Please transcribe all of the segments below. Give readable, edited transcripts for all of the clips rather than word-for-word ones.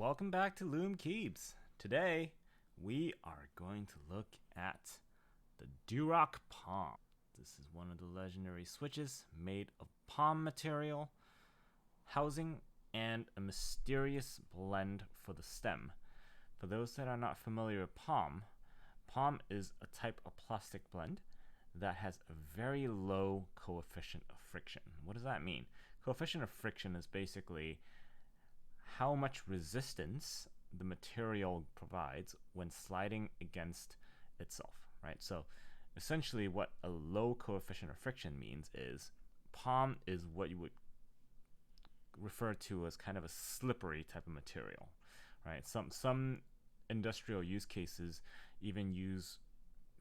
Welcome back to Loom Keeps. Today we are going to look at the Durock POM. This is one of the legendary switches made of POM material, housing, and a mysterious blend for the stem. For those that are not familiar with POM, POM is a type of plastic blend that has a very low coefficient of friction. What does that mean? Coefficient of friction is basically how much resistance the material provides when sliding against itself, right? So essentially what a low coefficient of friction means is POM is what you would refer to as kind of a slippery type of material, right? Some industrial use cases even use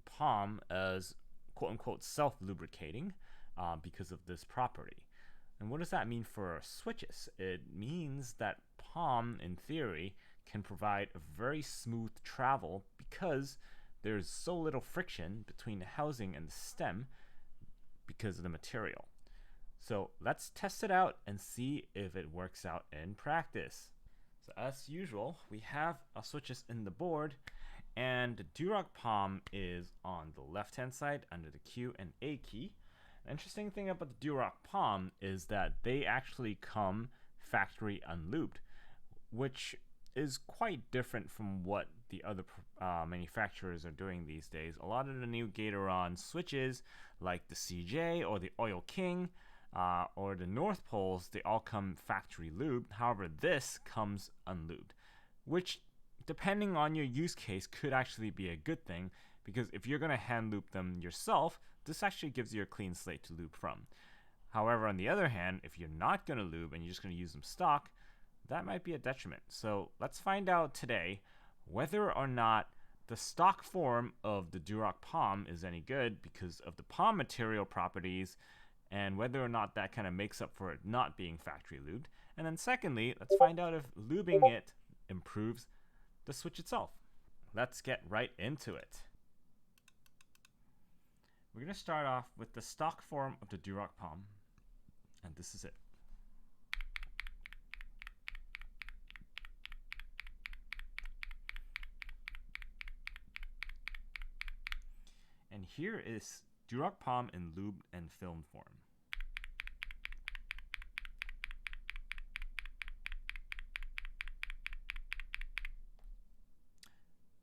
POM as quote-unquote self-lubricating because of this property. And what does that mean for switches? It means that POM, in theory, can provide a very smooth travel because there's so little friction between the housing and the stem because of the material. So let's test it out and see if it works out in practice. So as usual, we have our switches in the board, and the Durock POM is on the left-hand side under the Q and A key. An interesting thing about the Durock POM is that they actually come factory unlubed, which is quite different from what the other manufacturers are doing these days. A lot of the new Gateron switches, like the CJ or the Oil King or the North Poles, they all come factory lubed. However, this comes unlubed, which, depending on your use case, could actually be a good thing, because if you're going to hand loop them yourself, this actually gives you a clean slate to lube from. However, on the other hand, if you're not going to lube and you're just going to use them stock, that might be a detriment. So let's find out today whether or not the stock form of the Durock POM is any good because of the POM material properties, and whether or not that kind of makes up for it not being factory lubed. And then secondly, let's find out if lubing it improves the switch itself. Let's get right into it. We're going to start off with the stock form of the Durock POM, and this is it. And here is Durock POM in lubed and filmed form.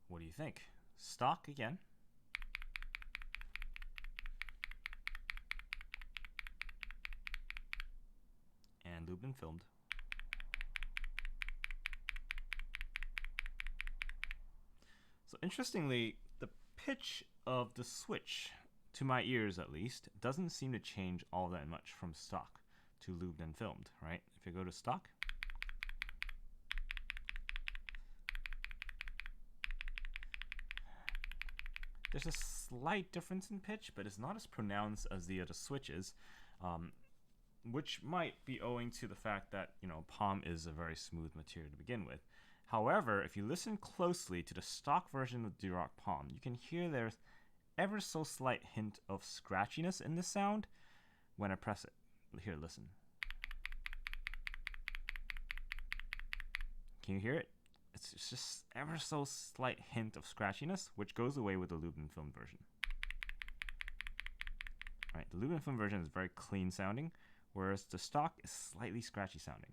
What do you think? Stock again. And lubed and filmed. So interestingly, the pitch of the switch, to my ears at least, doesn't seem to change all that much from stock to lubed and filmed, right? If you go to stock, there's a slight difference in pitch, but it's not as pronounced as the other switches, which might be owing to the fact that, POM is a very smooth material to begin with. However, if you listen closely to the stock version of Durock POM, you can hear there's ever so slight hint of scratchiness in the sound when I press it. Here, listen. Can you hear it? It's just ever so slight hint of scratchiness, which goes away with the lubed and filmed version. Right, the lubed and filmed version is very clean sounding, whereas the stock is slightly scratchy sounding.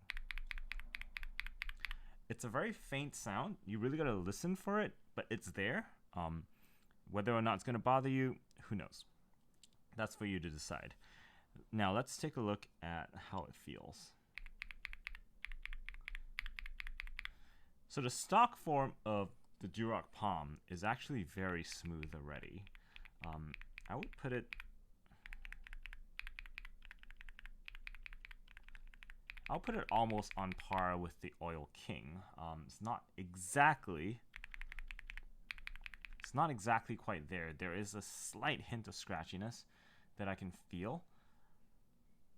It's a very faint sound. You really gotta listen for it, but it's there. Whether or not it's gonna bother you, who knows? That's for you to decide. Now let's take a look at how it feels. So the stock form of the Durock POM is actually very smooth already. I would put it almost on par with the Oil King. It's not exactly quite there. There is a slight hint of scratchiness that I can feel,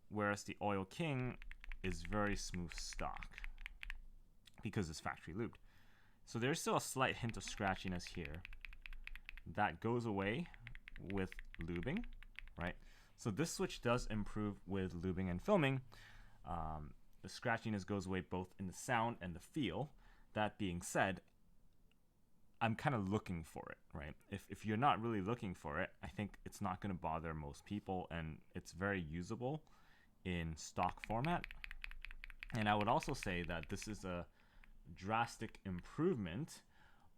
whereas the Oil King is very smooth stock because it's factory lubed. So there's still a slight hint of scratchiness here that goes away with lubing, right? So this switch does improve with lubing and filming. The scratchiness goes away both in the sound and the feel. that being said, I'm kind of looking for it, right? If you're not really looking for it, I think it's not going to bother most people, and it's very usable in stock format. And I would also say that this is a drastic improvement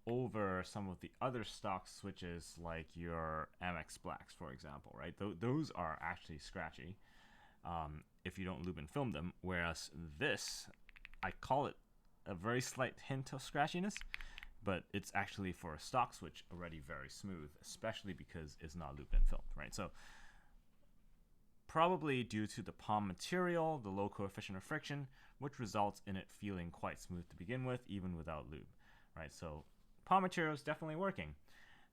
over some of the other stock switches, like your MX Blacks, for example, right? Those are actually scratchy if you don't lube and film them, whereas this, I call it a very slight hint of scratchiness, but it's actually, for a stock switch, already very smooth, especially because it's not lubed and filmed, right? So probably due to the POM material, the low coefficient of friction, which results in it feeling quite smooth to begin with, even without lube, right? So POM material is definitely working.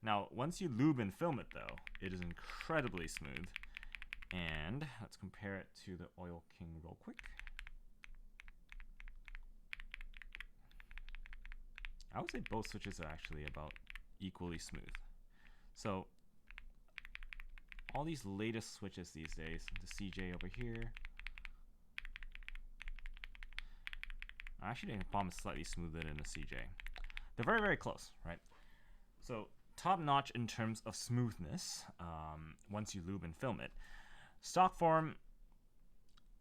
Now, once you lube and film it, though, it is incredibly smooth. And let's compare it to the Oil King real quick. I would say both switches are actually about equally smooth. So all these latest switches these days, the CJ over here, actually the POM is slightly smoother than the CJ. They're very, very close, right? So top notch in terms of smoothness once you lube and film it. Stock form,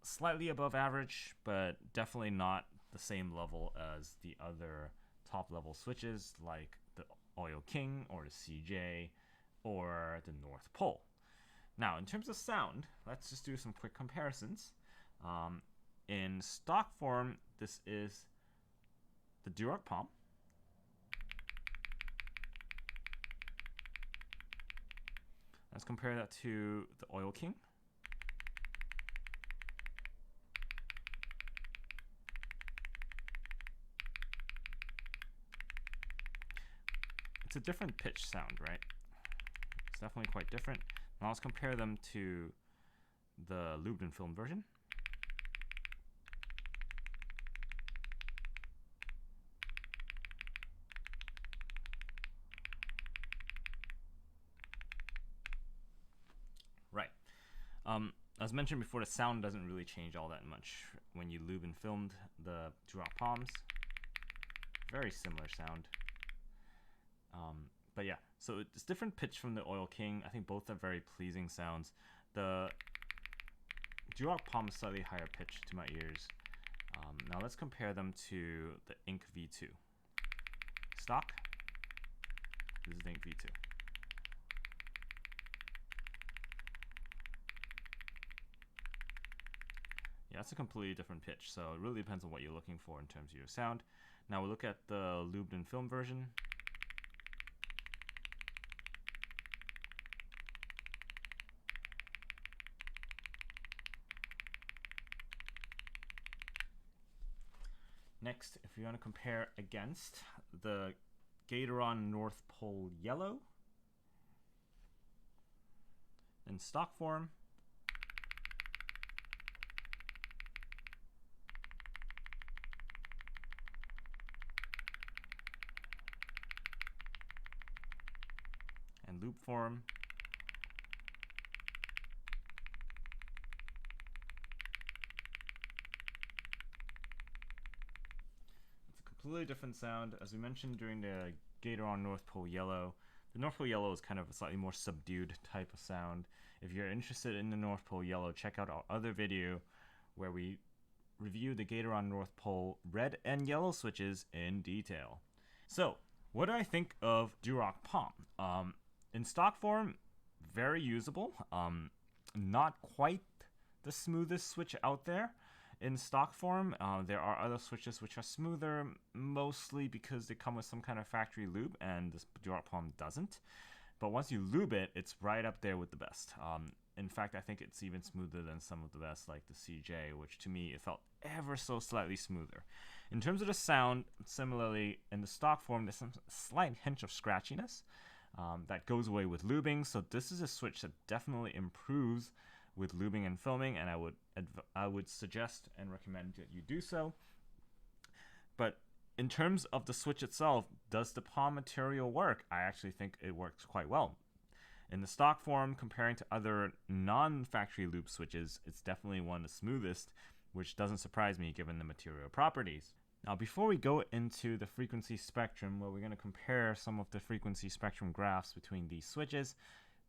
slightly above average, but definitely not the same level as the other top level switches like the Oil King or the CJ or the North Pole. Now, in terms of sound, let's just do some quick comparisons. In stock form, this is the Durock POM. Let's compare that to the Oil King. It's a different pitch sound, right? It's definitely quite different. Now let's compare them to the lubed and filmed version. Right. As mentioned before, the sound doesn't really change all that much when you lube and filmed the Durock POMs. Very similar sound. But yeah, so it's different pitch from the Oil King. I think both are very pleasing sounds. The Durock POM is slightly higher pitch to my ears. Now let's compare them to the Ink V2. Stock. This is the Ink V2. Yeah, that's a completely different pitch, so it really depends on what you're looking for in terms of your sound. Now we'll look at the lubed and film version. Next, if you want to compare against the Gateron North Pole Yellow, in stock form, and lube form, completely different sound. As we mentioned during the Gateron North Pole Yellow, the North Pole Yellow is kind of a slightly more subdued type of sound. If you're interested in the North Pole Yellow, check out our other video where we review the Gateron North Pole red and yellow switches in detail. So, what do I think of Durock POM? In stock form, very usable. Not quite the smoothest switch out there. In stock form, there are other switches which are smoother, mostly because they come with some kind of factory lube, and this Durock POM doesn't. But once you lube it, it's right up there with the best. In fact, I think it's even smoother than some of the best, like the CJ, which to me, it felt ever so slightly smoother. In terms of the sound, similarly, in the stock form, there's some slight hint of scratchiness that goes away with lubing. So this is a switch that definitely improves with lubing and filming, and I would suggest and recommend that you do so. But in terms of the switch itself, does the POM material work? I actually think it works quite well. In the stock form, comparing to other non-factory lube switches, it's definitely one of the smoothest, which doesn't surprise me given the material properties. Now before we go into the frequency spectrum, where we're going to compare some of the frequency spectrum graphs between these switches,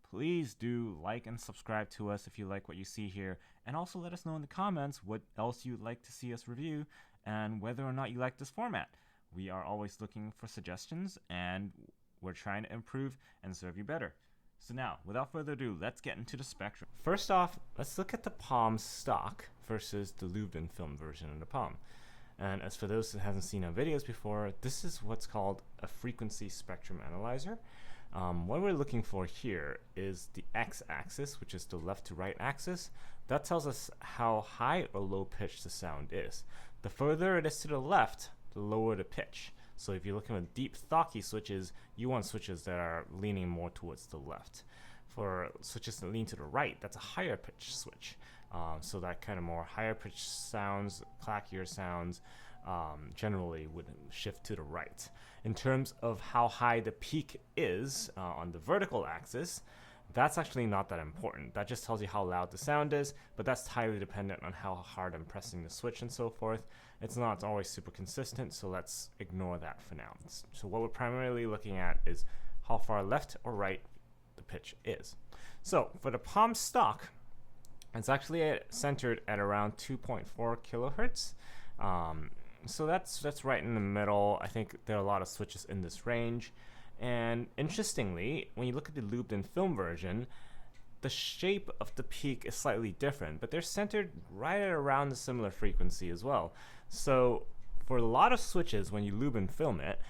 please do like and subscribe to us if you like what you see here, and also let us know in the comments what else you'd like to see us review and whether or not you like this format. We are always looking for suggestions, and we're trying to improve and serve you better. So now, without further ado, let's get into the spectrum. First off, let's look at the POM stock versus the lubed and film version of the POM. And as for those that haven't seen our videos before, this is what's called a frequency spectrum analyzer. What we're looking for here is the x-axis, which is the left to right axis. That tells us how high or low pitch the sound is. The further it is to the left, the lower the pitch. So if you're looking at deep, thocky switches, you want switches that are leaning more towards the left. For switches that lean to the right, that's a higher pitch switch. So that kind of more higher pitch sounds, clackier sounds, generally would shift to the right. In terms of how high the peak is on the vertical axis, that's actually not that important. That just tells you how loud the sound is, but that's highly dependent on how hard I'm pressing the switch and so forth. It's not always super consistent, so let's ignore that for now. So what we're primarily looking at is how far left or right the pitch is. So for the POM stock, it's actually centered at around 2.4 kilohertz. So that's right in the middle. I think there are a lot of switches in this range. And interestingly, when you look at the lubed and film version, the shape of the peak is slightly different, but they're centered right at around a similar frequency as well. So for a lot of switches, when you lube and film it,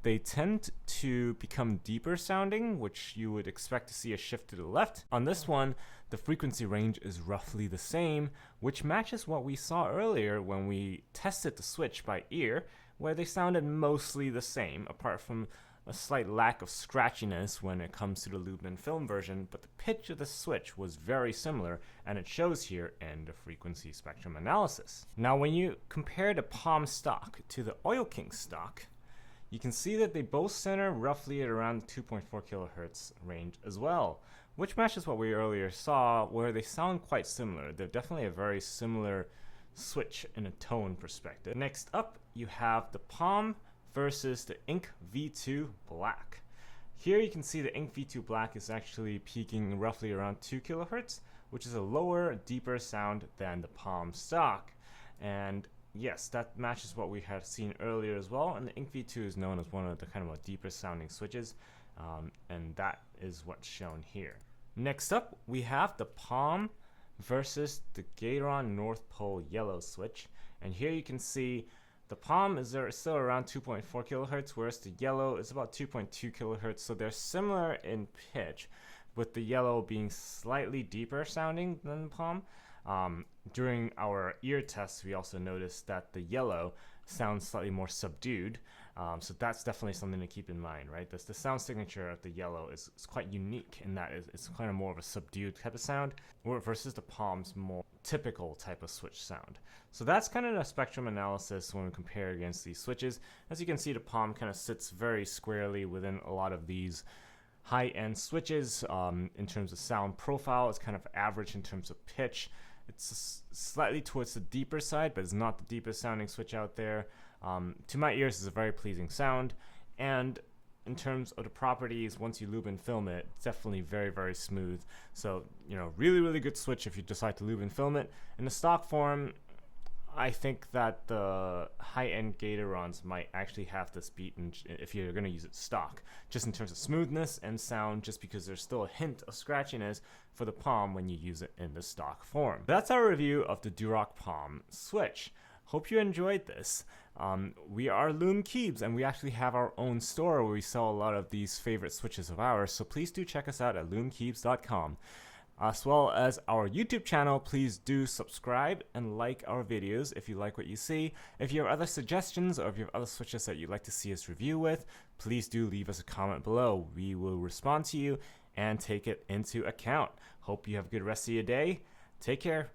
they tend to become deeper sounding, which you would expect to see a shift to the left. On this one, the frequency range is roughly the same, which matches what we saw earlier when we tested the switch by ear, where they sounded mostly the same, apart from a slight lack of scratchiness when it comes to the lubed and film version, but the pitch of the switch was very similar, and it shows here in the frequency spectrum analysis. Now when you compare the POM stock to the Oil King stock, you can see that they both center roughly at around 2.4 kilohertz range as well, which matches what we earlier saw, where they sound quite similar. They're definitely a very similar switch in a tone perspective. Next up, you have the POM versus the Ink V2 Black. Here you can see the Ink V2 Black is actually peaking roughly around 2 kilohertz, which is a lower, deeper sound than the POM stock. And yes, that matches what we had seen earlier as well, and the Ink V2 is known as one of the kind of deeper sounding switches, and that is what's shown here. Next up, we have the POM versus the Gateron North Pole Yellow switch, and here you can see the POM is still around 2.4 kilohertz, whereas the yellow is about 2.2 kilohertz, so they're similar in pitch, with the yellow being slightly deeper sounding than the POM. During our ear tests, we also noticed that the yellow sounds slightly more subdued, so that's definitely something to keep in mind, right? The sound signature of the yellow is quite unique in that it's kind of more of a subdued type of sound, versus the POM's more typical type of switch sound. So that's kind of the spectrum analysis when we compare against these switches. As you can see, the POM kind of sits very squarely within a lot of these high-end switches. In terms of sound profile, it's kind of average in terms of pitch. It's slightly towards the deeper side, but it's not the deepest sounding switch out there. To my ears, it's a very pleasing sound. And in terms of the properties, once you lube and film it, it's definitely very, very smooth. So, really, really good switch if you decide to lube and film it. In the stock form, I think that the high-end Gaterons might actually have this beaten if you're going to use it stock, just in terms of smoothness and sound, just because there's still a hint of scratchiness for the POM when you use it in the stock form. That's our review of the Durock POM switch. Hope you enjoyed this. We are Loom Keebs, and we actually have our own store where we sell a lot of these favorite switches of ours, so please do check us out at loomkeebs.com. As well as our YouTube channel, please do subscribe and like our videos if you like what you see. If you have other suggestions or if you have other switches that you'd like to see us review with, please do leave us a comment below. We will respond to you and take it into account. Hope you have a good rest of your day. Take care.